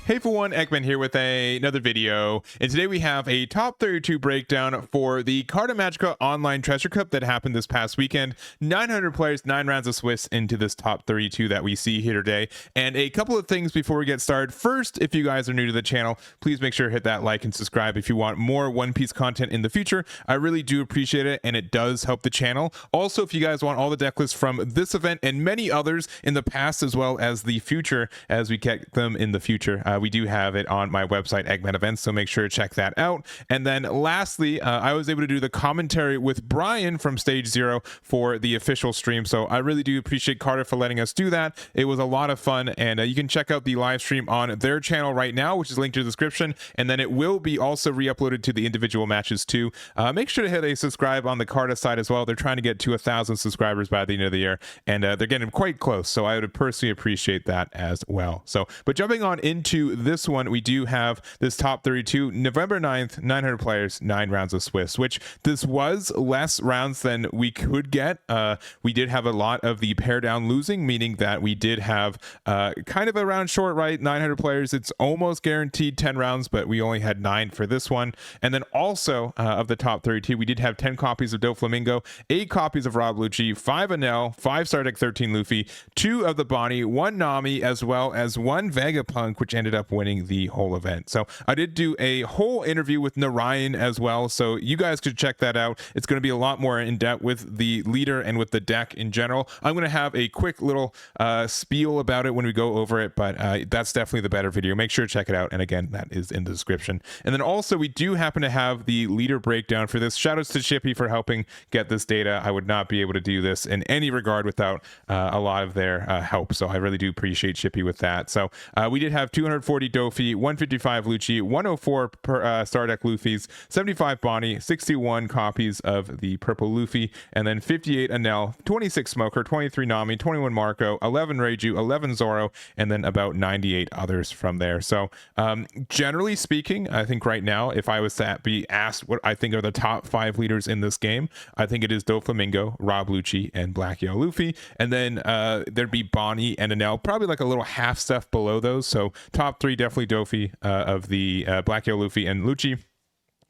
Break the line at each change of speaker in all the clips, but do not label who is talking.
Hey everyone, Eggman here with another video, and today we have a top 32 breakdown for the Carta Magica Online Treasure Cup that happened this past weekend. 900 players, 9 rounds of Swiss into this top 32 that we see here today. And a couple of things before we get started. First, if you guys are new to the channel, please make sure to hit that like and subscribe if you want more One Piece content in the future. I really do appreciate it, and it does help the channel. Also, if you guys want all the deck lists from this event and many others in the past as well as the future, as we get them in the future, we do have it on my website, Eggman Events, so make sure to check that out. And then lastly, I was able to do the commentary with Brian from Stage Zero for the official stream, so I really do appreciate Carter for letting us do that. It was a lot of fun, and you can check out the live stream on their channel right now, which is linked in the description, and then it will be also re-uploaded to the individual matches too. Make sure to hit a subscribe on the Carter side as well. They're trying to get to 1,000 subscribers by the end of the year, and they're getting quite close, so I would personally appreciate that as well. So, but jumping on into this one, we do have this top 32, November 9th, 900 players, 9 rounds of Swiss, which this was less rounds than we could get. We did have a lot of the pair down losing, meaning that we did have kind of a round short, right? 900 players, it's almost guaranteed 10 rounds, but we only had 9 for this one. And then also of the top 32, we did have 10 copies of Doflamingo, 8 copies of Lucci, 5 Enel, 5 Star Deck 13 Luffy, 2 of the Bonney, 1 Nami, as well as 1 Vegapunk, which ended up winning the whole event. So I did do a whole interview with Narayan as well, so you guys could check that out. It's going to be a lot more in depth with the leader and with the deck in general. I'm going to have a quick little spiel about it when we go over it, but that's definitely the better video. Make sure to check it out, and again, that is in the description. And then also we do happen to have the leader breakdown for this. Shout outs to Shippy for helping get this data. I would not be able to do this in any regard without a lot of their help, so I really do appreciate Shippy with that. So we did have 240 Dofi, 155 Lucci, 104 Star Deck Luffy's, 75 Bonney, 61 copies of the purple Luffy, and then 58 Enel, 26 Smoker, 23 Nami, 21 Marco, 11 Reiju, 11 Zoro, and then about 98 others from there. So generally speaking, I think right now, if I was to be asked what I think are the top 5 leaders in this game, I think it is Doflamingo, Lucci, and Black Yellow Luffy, and then there'd be Bonney and Enel, probably like a little half stuff below those. So top 3 definitely Dofi, of the Black Yellow Luffy and Lucci.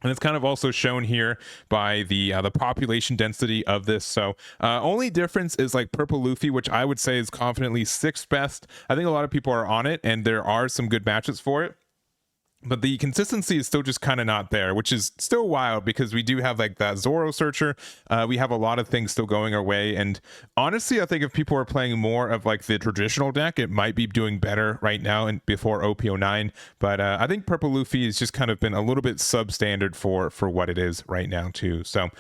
And it's kind of also shown here by the population density of this. So only difference is like purple Luffy, which I would say is confidently 6th best. I think a lot of people are on it, and there are some good matches for it. But the consistency is still just kind of not there, which is still wild because we do have like that Zoro searcher. We have a lot of things still going our way. And honestly, I think if people are playing more of like the traditional deck, it might be doing better right now and before OP09. But I think Purple Luffy has just kind of been a little bit substandard for what it is right now too. So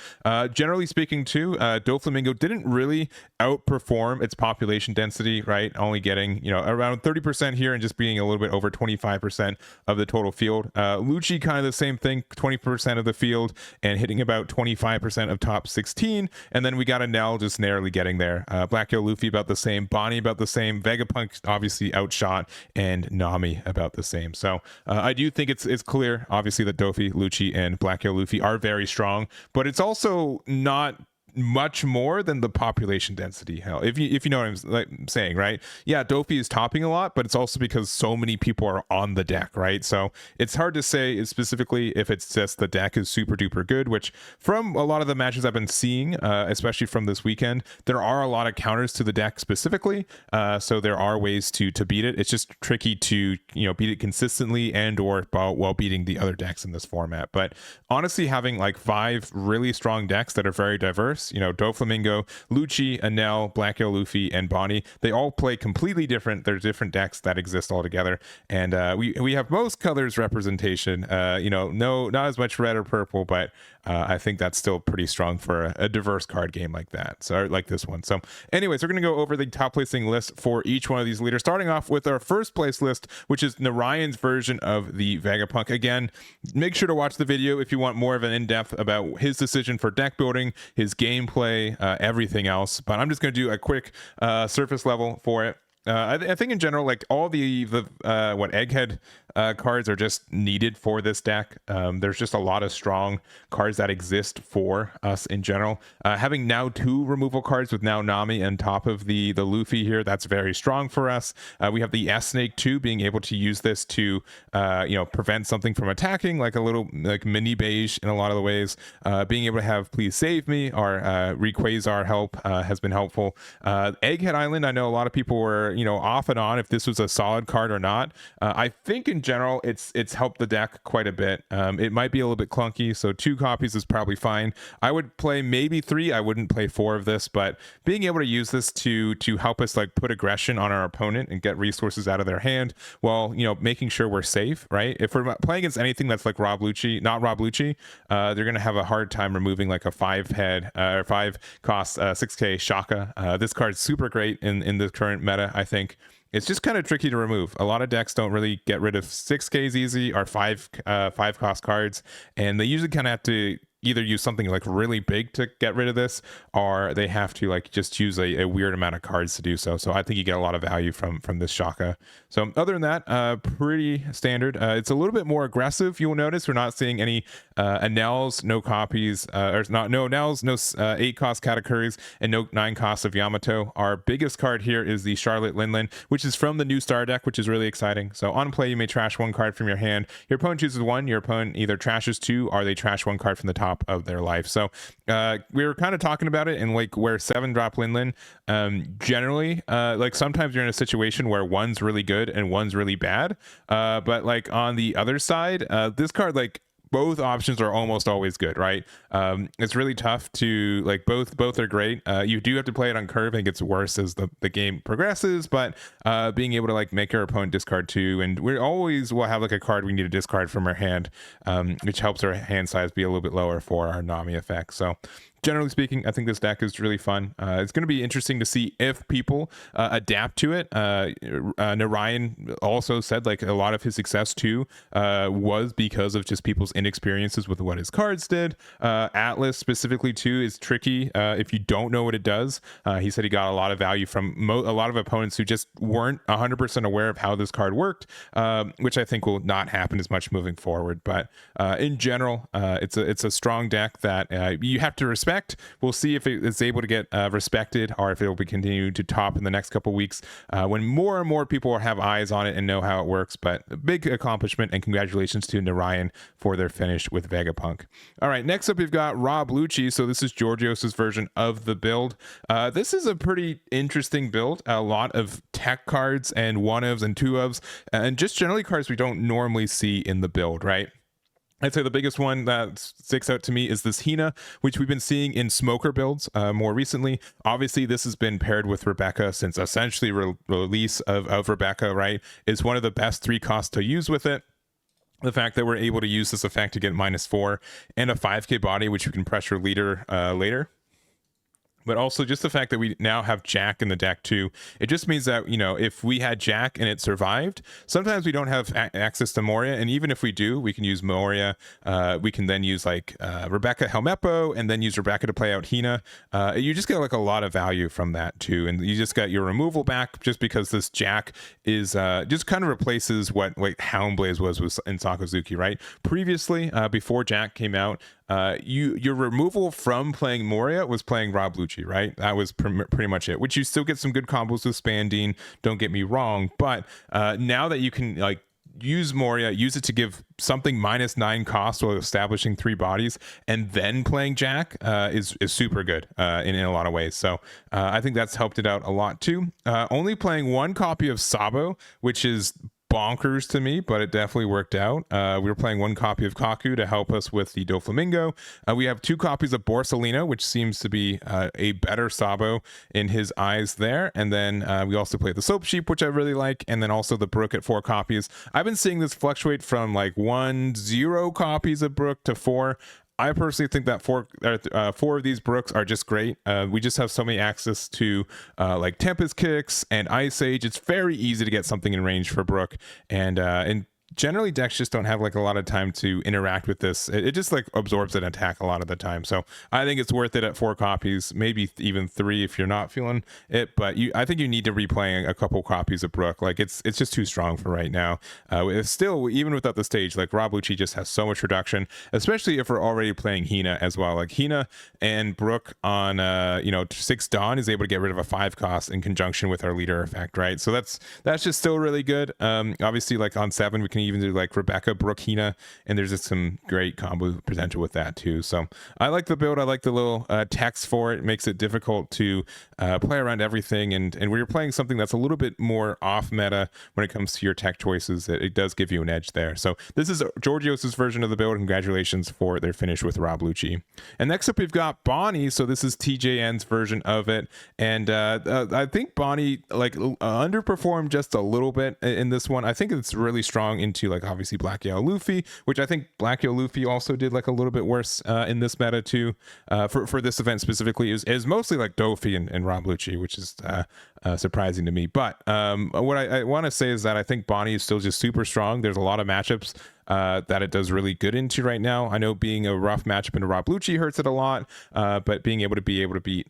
generally speaking too, Doflamingo didn't really outperform its population density, right? Only getting, around 30% here and just being a little bit over 25% of the total field. Lucci kind of the same thing, 20% of the field and hitting about 25% of top 16. And then we got Enel just narrowly getting there. Black Yellow Luffy about the same, Bonney about the same, Vegapunk obviously outshot, and Nami about the same. So I do think it's clear, obviously, that Dofi, Lucci, and Black Yellow Luffy are very strong, but it's also not much more than the population density. Hell, if you know what I'm saying, right? Yeah, Dofi is topping a lot, but it's also because so many people are on the deck, right? So it's hard to say specifically if it's just the deck is super duper good, which from a lot of the matches I've been seeing, especially from this weekend, there are a lot of counters to the deck specifically. So there are ways to beat it. It's just tricky to beat it consistently and or while beating the other decks in this format. But honestly, having like 5 really strong decks that are very diverse, Doflamingo, Lucci, Enel, Black Yellow Luffy, and Bonney, they all play completely different. There's different decks that exist all together, and we have most colors representation. Not as much red or purple, but I think that's still pretty strong for a diverse card game like that. So like this one. So anyways, we're going to go over the top placing list for each one of these leaders, starting off with our first place list, which is Narayan's version of the Vegapunk. Again, make sure to watch the video if you want more of an in-depth about his decision for deck building, his gameplay, everything else. But I'm just going to do a quick surface level for it. I think in general, like all the what egghead cards are just needed for this deck. There's just a lot of strong cards that exist for us in general. Having now 2 removal cards with now Nami on top of the Luffy here, that's very strong for us. We have the S Snake too, being able to use this to prevent something from attacking, like a little like mini beige in a lot of the ways. Being able to have Please Save Me or Rayquaza help has been helpful. Egghead Island, I know a lot of people were off and on if this was a solid card or not. I think in general it's helped the deck quite a bit. It might be a little bit clunky, so 2 copies is probably fine. I would play maybe 3. I wouldn't play 4 of this, but being able to use this to help us like put aggression on our opponent and get resources out of their hand while making sure we're safe, right? If we're playing against anything that's like not Rob Lucci, they're gonna have a hard time removing like a 5 cost 6k Shaka. This card's super great in the current meta. I think it's just kind of tricky to remove. A lot of decks don't really get rid of 6Ks easy or 5 cost cards, and they usually kind of have to either use something like really big to get rid of this, or they have to like just use a weird amount of cards to do so. So I think you get a lot of value from this Shaka. So other than that, pretty standard. It's a little bit more aggressive. You'll notice we're not seeing any Enels, no copies, or no Enels, no 8 cost Katakuris, and no 9 costs of Yamato. Our biggest card here is the Charlotte Linlin, which is from the new star deck, which is really exciting. So on play, you may trash 1 card from your hand. Your opponent chooses 1. Your opponent either trashes 2 or they trash 1 card from the top of their life. So we were kind of talking about it in like where 7-drop Linlin generally like sometimes you're in a situation where 1's really good and 1's really bad, but like on the other side, this card, like both options are almost always good, right? It's really tough to like both are great. You do have to play it on curve and it gets worse as the game progresses, but being able to like make our opponent discard 2, and we always will have like a card we need to discard from our hand, which helps our hand size be a little bit lower for our Nami effect. So generally speaking, I think this deck is really fun. It's going to be interesting to see if people adapt to it. Narayan also said like a lot of his success too was because of just people's inexperiences with what his cards did. Atlas specifically too is tricky if you don't know what it does. He said he got a lot of value from a lot of opponents who just weren't 100% aware of how this card worked, which I think will not happen as much moving forward. But in general, it's a strong deck that you have to respect. We'll see if it's able to get respected or if it will be continued to top in the next couple weeks when more and more people have eyes on it and know how it works. But a big accomplishment, and congratulations to Narayan for their finish with Vegapunk. All right, next up we've got Rob Lucci. So this is Georgios' version of the build. This is a pretty interesting build. A lot of tech cards and 1-ofs and 2-ofs and just generally cards we don't normally see in the build, right? I'd say the biggest one that sticks out to me is this Hina, which we've been seeing in smoker builds more recently. Obviously, this has been paired with Rebecca since essentially release of Rebecca, right? Is one of the best 3 costs to use with it. The fact that we're able to use this effect to get -4 and a 5k body, which we can pressure leader later. But also just the fact that we now have Jack in the deck too. It just means that, if we had Jack and it survived, sometimes we don't have access to Moria. And even if we do, we can use Moria. We can then use like Rebecca Helmeppo and then use Rebecca to play out Hina. You just get like a lot of value from that too. And you just got your removal back just because this Jack is just kind of replaces what like Houndblaze was in Sakazuki, right? Previously, before Jack came out, your removal from playing Moria was playing Rob Lucci, right? That was pretty much it, which you still get some good combos with Spandine, don't get me wrong, but now that you can like use Moria, use it to give something -9 cost while establishing 3 bodies, and then playing Jack is super good in a lot of ways. So I think that's helped it out a lot too. Only playing 1 copy of Sabo, which is bonkers to me, but it definitely worked out. We were playing 1 copy of Kaku to help us with the Doflamingo. We have 2 copies of Borsalino, which seems to be a better Sabo in his eyes there. And then we also play the Soap Sheep, which I really like, and then also the Brook at 4 copies. I've been seeing this fluctuate from like 0 copies of Brook to 4. I personally think that 4 of these Brooks are just great. We just have so many access to like Tempest Kicks and Ice Age. It's very easy to get something in range for Brook, and generally decks just don't have like a lot of time to interact with this. It just like absorbs an attack a lot of the time. So I think it's worth it at 4 copies, maybe even 3 if you're not feeling it. But I think you need to replay a couple copies of Brook. Like it's just too strong for right now. It's still, even without the stage, like Lucci just has so much reduction, especially if we're already playing Hina as well. Like Hina and Brook on 6 Dawn is able to get rid of a 5 cost in conjunction with our leader effect, right? So that's just still really good. Obviously, like on 7 we can even do like Rebecca, Brook, Hina, and there's just some great combo potential with that too. So I like the build. I like the little text for it. It makes it difficult to play around everything, and when you're playing something that's a little bit more off meta when it comes to your tech choices, it does give you an edge there. So this is Georgios' version of the build. Congratulations for their finish with Lucci. And next up we've got Bonney. So this is TJN's version of it, and I think Bonney like underperformed just a little bit in this one. I think it's really strong into like obviously Black Yellow Luffy, which I think Black Yellow Luffy also did like a little bit worse in this meta too. For this event specifically is mostly like Dofi and Lucci, which is surprising to me. But what I want to say is that I think Bonney is still just super strong. There's a lot of matchups that it does really good into right now. I know being a rough matchup into Lucci hurts it a lot, but being able to beat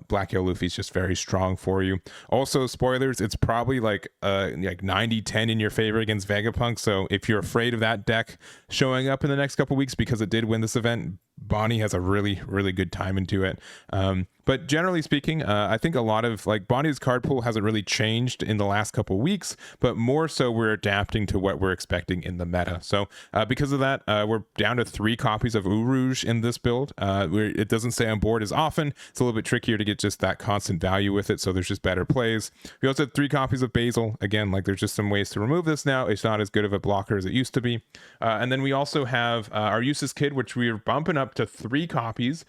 Black Yellow Luffy is just very strong for you. Also, spoilers, it's probably like 90-10 in your favor against Vegapunk. So if you're afraid of that deck showing up in the next couple weeks because it did win this event, Bonney has a really, really good time into it. But generally speaking, I think a lot of like Bonney's card pool hasn't really changed in the last couple weeks, but more so we're adapting to what we're expecting in the meta. So because of that, we're down to 3 copies of Rouge in this build. It doesn't stay on board as often. It's a little bit trickier to get just that constant value with it. So there's just better plays. We also have 3 copies of Basil. Again, like there's just some ways to remove this now. It's not as good of a blocker as it used to be. And then we also have our Useless Kid, which we're bumping up to 3 copies.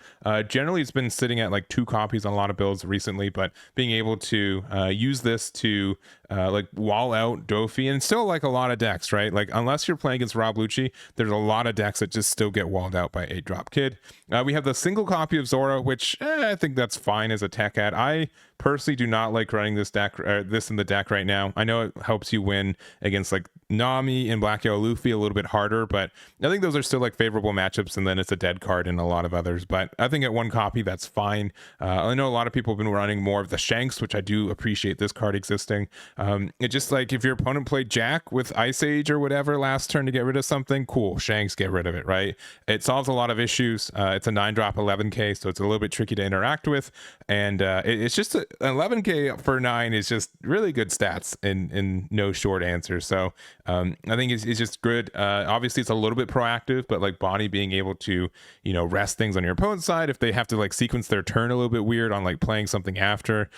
Generally, it's been sitting at like 2 copies on a lot of builds recently, but being able to use this to like wall out Dofi and still like a lot of decks, right? Like unless you're playing against Lucci, there's a lot of decks that just still get walled out by 8-drop Kid. We have the single copy of Zora, which I think that's fine as a tech ad. I personally do not like running this deck, this in the deck right now. I know it helps you win against like Nami and Black Yellow Luffy a little bit harder, but I think those are still like favorable matchups, and then it's a dead card in a lot of others. But I think at 1 copy, that's fine. I know a lot of people have been running more of the Shanks, which I do appreciate this card existing. It just like if your opponent played Jack with Ice Age or whatever last turn to get rid of something, cool, Shanks, get rid of it, right? It solves a lot of issues. It's a 9-drop 11k, so it's a little bit tricky to interact with, and it's just an 11k for 9 is just really good stats in no short answer. So I think it's just good. Obviously it's a little bit proactive, but like Bonney being able to rest things on your opponent's side if they have to like sequence their turn a little bit weird on like playing something after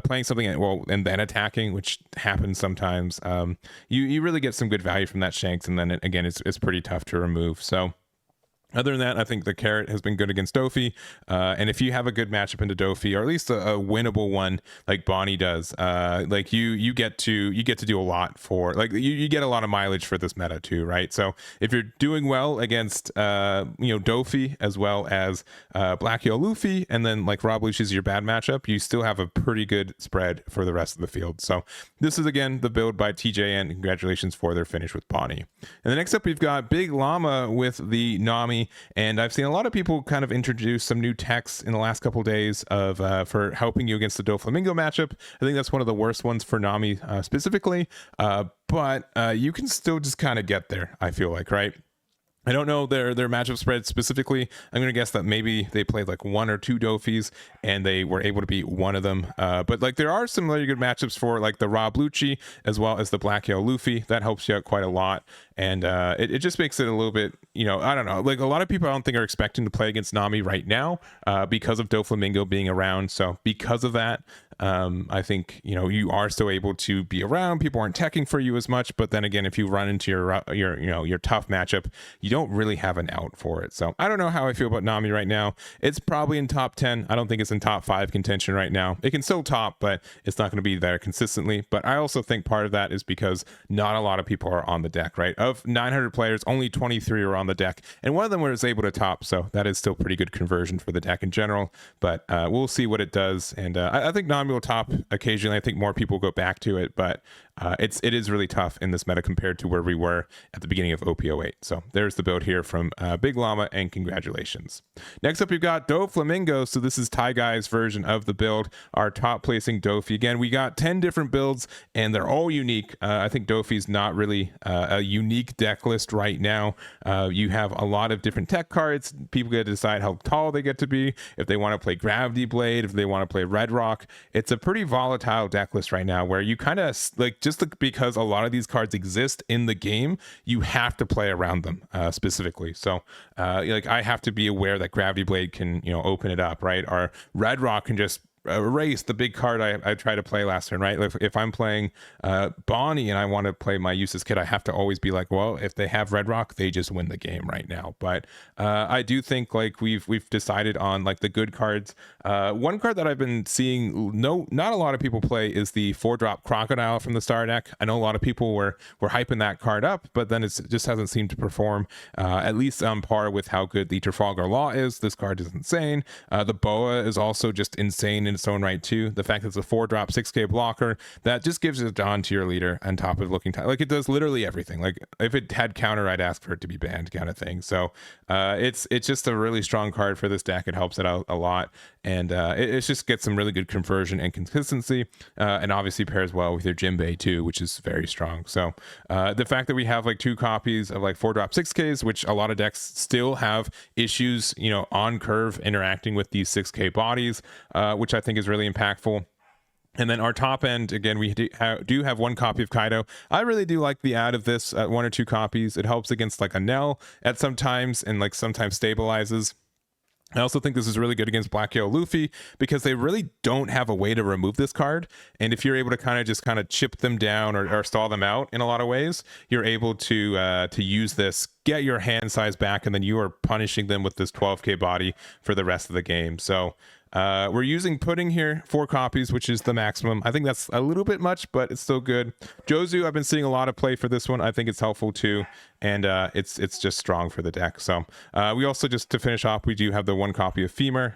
playing something and then attacking, which happens sometimes. You really get some good value from that Shanks, and then again it's pretty tough to remove. So other than that, I think the carrot has been good against Dofi, and if you have a good matchup into Dofi, or at least a winnable one like Bonney does, like you get to do a lot for like you get a lot of mileage for this meta too, right? So if you're doing well against Dofi as well as Black Yellow Luffy, and then like Lucci is your bad matchup, you still have a pretty good spread for the rest of the field. So this is again the build by TJN. Congratulations for their finish with Bonney. And the next up we've got Biglamma with the Nami. And I've seen a lot of people kind of introduce some new techs in the last couple of days of for helping you against the Doflamingo matchup. I think that's one of the worst ones for Nami specifically, but you can still just kind of get there, I feel like, right? I don't know their matchup spread specifically. I'm going to guess that maybe they played like 1 or 2 Dofis and they were able to beat one of them. But like there are some really good matchups for like the Lucci as well as the Black Yellow Luffy. That helps you out quite a lot. And it just makes it a little bit, I don't know, like a lot of people I don't think are expecting to play against Nami right now because of Doflamingo being around. So because of that, I think you are still able to be around. People aren't teching for you as much, but then again, if you run into your tough matchup, you don't really have an out for it. So I don't know how I feel about Nami right now. It's probably in top 10. I don't think it's in top 5 contention right now. It can still top, but it's not going to be there consistently. But I also think part of that is because not a lot of people are on the deck, right? Of 900 players, only 23 are on the deck, and one of them was able to top. So that is still pretty good conversion for the deck in general. But we'll see what it does, and I think Nami will top occasionally. I think more people go back to it, but it is really tough in this meta compared to where we were at the beginning of OP08. So there's the build here from Biglamma, and congratulations. Next up, we've got Doflamingo. So this is Tyguy's version of the build, our top placing Dofi. Again, we got 10 different builds and they're all unique. I think Dofi's not really a unique deck list right now. You have a lot of different tech cards. People get to decide how tall they get to be, if they want to play Gravity Blade, if they want to play Red Rock. It's a pretty volatile deck list right now where you kind of like, just because a lot of these cards exist in the game, you have to play around them specifically. So like I have to be aware that Gravity Blade can, open it up, right? Or Red Rock can just erase the big card I try to play last turn, right? If I'm playing Bonney and I want to play my useless kid, I have to always be like, well, if they have Red Rock, they just win the game right now. But I do think like we've decided on like the good cards. One card that I've been seeing not a lot of people play is the 4-drop Crocodile from the star deck. I know a lot of people were hyping that card up, but then it just hasn't seemed to perform at least on par with how good the Trafalgar Law is. This card is insane. The Boa is also just insane in its own right too. The fact that it's a 4-drop 6k blocker, that just gives it John to your leader on top of looking like it does literally everything. Like if it had counter, I'd ask for it to be banned kind of thing. So it's just a really strong card for this deck. It helps it out a lot, and it just gets some really good conversion and consistency, and obviously pairs well with your Jinbei too, which is very strong. So the fact that we have like 2 copies of like 4-drop 6ks, which a lot of decks still have issues on curve interacting with these 6k bodies, which I think is really impactful. And then our top end, again, we do have 1 copy of Kaido. I really do like the add of this 1 or 2 copies. It helps against like Enel at sometimes, and like sometimes stabilizes. I also think this is really good against Black Yellow Luffy because they really don't have a way to remove this card. And if you're able to kind of chip them down or stall them out in a lot of ways, you're able to use this, get your hand size back, and then you are punishing them with this 12k body for the rest of the game. So we're using Pudding here, 4 copies, which is the maximum. I think that's a little bit much, but it's still good. Jozu, I've been seeing a lot of play for this one. I think it's helpful too, and it's just strong for the deck. So we also, just to finish off, we do have the 1 copy of Femur,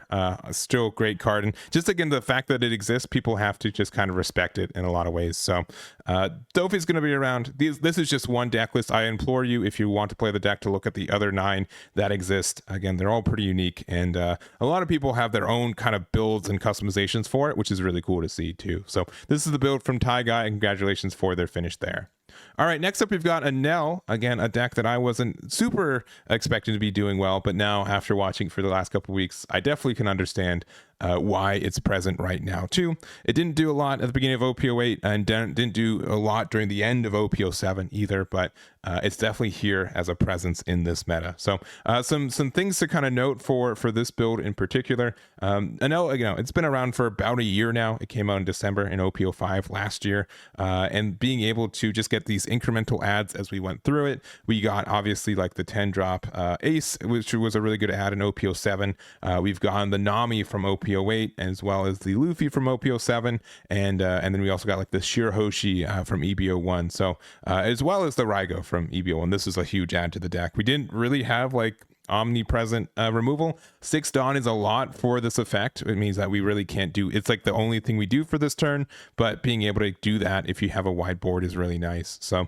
still a great card, and just again the fact that it exists, people have to just kind of respect it in a lot of ways. So Dofi's going to be around. This is just one deck list. I implore you, if you want to play the deck, to look at the other 9 that exist. Again, they're all pretty unique, and a lot of people have their own kind of builds and customizations for it, which is really cool to see too. So this is the build from Tyguy, and congratulations for their finish there. All right, next up we've got Enel, again a deck that I wasn't super expecting to be doing well, but now after watching for the last couple of weeks, I definitely can understand why it's present right now too. It didn't do a lot at the beginning of OP08 and didn't do a lot during the end of OP07 either, but it's definitely here as a presence in this meta. So some things to kind of note for this build in particular. Enel, it's been around for about a year now. It came out in December in OP05 last year, and being able to just get these incremental adds as we went through it. We got obviously like the 10-drop Ace, which was a really good add in OP07. We've gotten the Nami from OP08, as well as the Luffy from OP07, and then we also got like the Shirahoshi from EB01. So as well as the Raigo from EB01. This is a huge add to the deck. We didn't really have like omnipresent removal. 6 Dawn is a lot for this effect. It means that we really can't do, it's like the only thing we do for this turn, but being able to do that if you have a wide board is really nice. So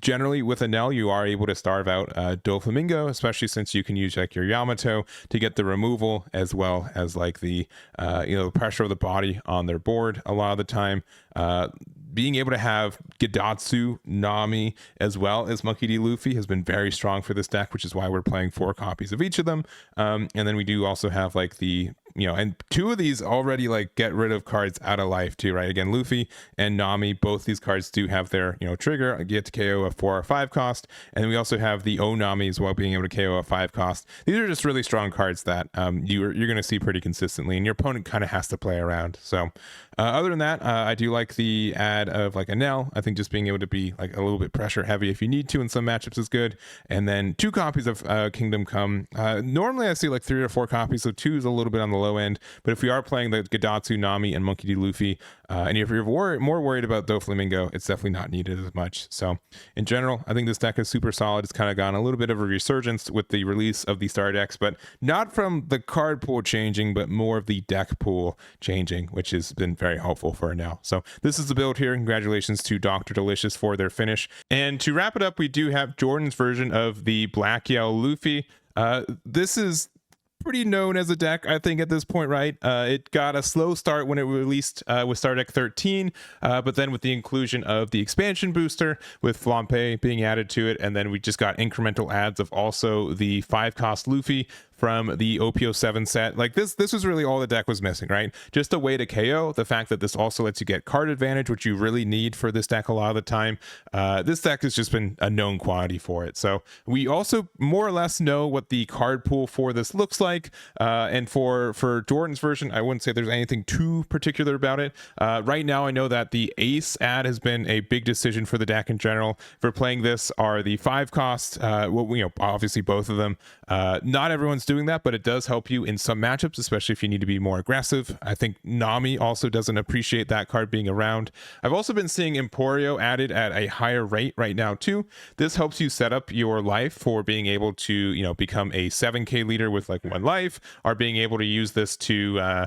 generally with Enel, you are able to starve out Doflamingo, especially since you can use like your Yamato to get the removal, as well as like the pressure of the body on their board a lot of the time. Being able to have Gidatsu, Nami, as well as Monkey.D.Luffy has been very strong for this deck, which is why we're playing 4 copies of each of them. And then we do also have like the, and 2 of these already like get rid of cards out of life too, right? Again, Luffy and Nami, both these cards do have their, trigger, get to KO a 4 or 5 cost. And then we also have the Nami as well, being able to KO a 5 cost. These are just really strong cards that you're going to see pretty consistently, and your opponent kind of has to play around. So other than that, I do like the add of like Enel. I think just being able to be like a little bit pressure heavy if you need to in some matchups is good. And then 2 copies of Kingdom Come. Normally I see like 3 or 4 copies, so 2 is a little bit on the low low end. But if we are playing the Gadatsu, Nami, and Monkey.D.Luffy, and if you're more worried about Doflamingo, it's definitely not needed as much. So in general, I think this deck is super solid. It's kind of gotten a little bit of a resurgence with the release of the star decks, but not from the card pool changing, but more of the deck pool changing, which has been very helpful for now. So this is the build here. Congratulations to DrDelicious for their finish. And to wrap it up, we do have Jordan's version of the Black Yell Luffy. This is pretty known as a deck, I think, at this point, right? It got a slow start when it released with Star Deck 13, but then with the inclusion of the expansion booster, with Flampe being added to it, and then we just got incremental adds of also the 5-cost Luffy from the OP07 set. Like this was really all the deck was missing, right? Just a way to KO. The fact that this also lets you get card advantage, which you really need for this deck a lot of the time. This deck has just been a known quantity for it. So we also more or less know what the card pool for this looks like. And for Jordan's version, I wouldn't say there's anything too particular about it. Right now, I know that the Ace ad has been a big decision for the deck in general. For playing this are the 5-cost, obviously both of them. Not everyone's doing that, but it does help you in some matchups, especially if you need to be more aggressive. I think Nami also doesn't appreciate that card being around. I've also been seeing Emporio added at a higher rate right now too. This helps you set up your life for being able to, become a 7k leader with like 1 life, or being able to use this to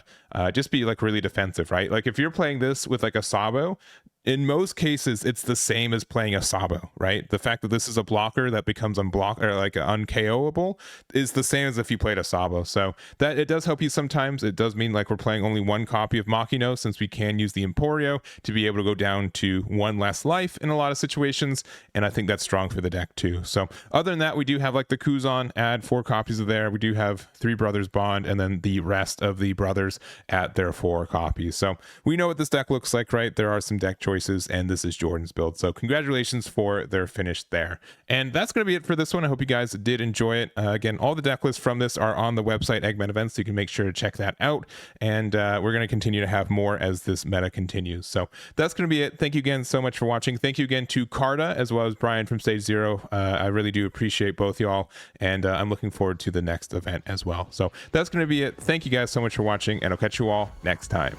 just be like really defensive, right? Like if you're playing this with like a Sabo, in most cases, it's the same as playing a Sabo, right? The fact that this is a blocker that becomes unblock or like un-KOable is the same as if you played a Sabo. So that it does help you sometimes. It does mean like we're playing only 1 copy of Makino, since we can use the Emporio to be able to go down to 1 less life in a lot of situations. And I think that's strong for the deck too. So other than that, we do have like the Kuzan, add 4 copies of there. We do have 3 brothers bond, and then the rest of the brothers at their 4 copies. So we know what this deck looks like, right? There are some deck choices, and this is Jordan's build. So congratulations for their finish there. And that's going to be it for this one. I hope you guys did enjoy it. Again, all the deck lists from this are on the website Eggman Events, so you can make sure to check that out. And we're going to continue to have more as this meta continues. So that's going to be it. Thank you again so much for watching. Thank you again to Carta as well as Brian from Stage Zero. I really do appreciate both y'all, and I'm looking forward to the next event as well. So that's going to be it. Thank you guys so much for watching, and I'll catch you all next time.